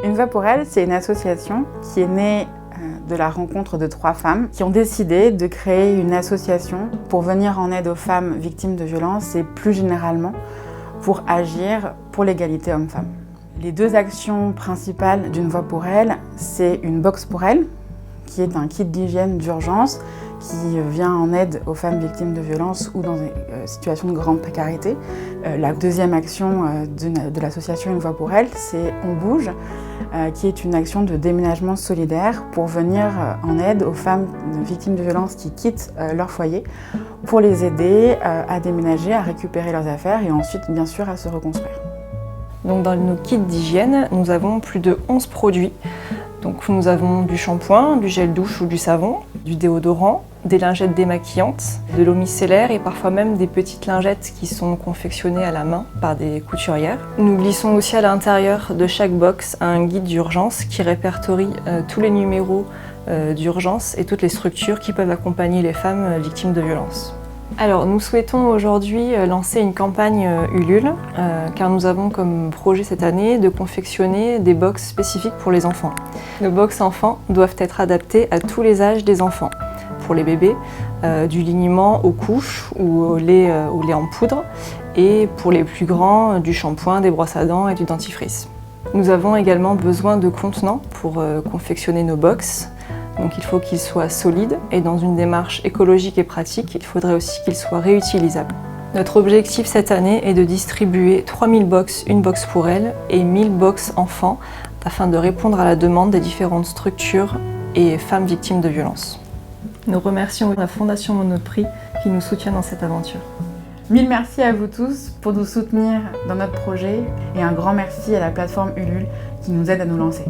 Une voix pour elle, c'est une association qui est née de la rencontre de 3 femmes qui ont décidé de créer une association pour venir en aide aux femmes victimes de violences et plus généralement pour agir pour l'égalité homme-femme. Les 2 actions principales d'une voix pour elle, c'est une box pour elle, qui est un kit d'hygiène d'urgence qui vient en aide aux femmes victimes de violences ou dans des situations de grande précarité. La deuxième action de l'association Une voix pour elle, c'est On bouge, qui est une action de déménagement solidaire pour venir en aide aux femmes victimes de violences qui quittent leur foyer pour les aider à déménager, à récupérer leurs affaires et ensuite, bien sûr, à se reconstruire. Donc dans nos kits d'hygiène, nous avons plus de 11 produits. Donc nous avons du shampoing, du gel douche ou du savon, du déodorant, des lingettes démaquillantes, de l'eau micellaire et parfois même des petites lingettes qui sont confectionnées à la main par des couturières. Nous glissons aussi à l'intérieur de chaque box un guide d'urgence qui répertorie tous les numéros d'urgence et toutes les structures qui peuvent accompagner les femmes victimes de violences. Alors nous souhaitons aujourd'hui lancer une campagne Ulule car nous avons comme projet cette année de confectionner des box spécifiques pour les enfants. Nos box enfants doivent être adaptées à tous les âges des enfants. Pour les bébés, du liniment aux couches ou au lait en poudre et pour les plus grands, du shampoing, des brosses à dents et du dentifrice. Nous avons également besoin de contenants pour confectionner nos box. Donc il faut qu'ils soient solides et dans une démarche écologique et pratique, il faudrait aussi qu'ils soient réutilisables. Notre objectif cette année est de distribuer 3000 box, une box pour elle et 1000 box enfants afin de répondre à la demande des différentes structures et femmes victimes de violences. Nous remercions la Fondation Monoprix qui nous soutient dans cette aventure. 1000 merci à vous tous pour nous soutenir dans notre projet et un grand merci à la plateforme Ulule qui nous aide à nous lancer.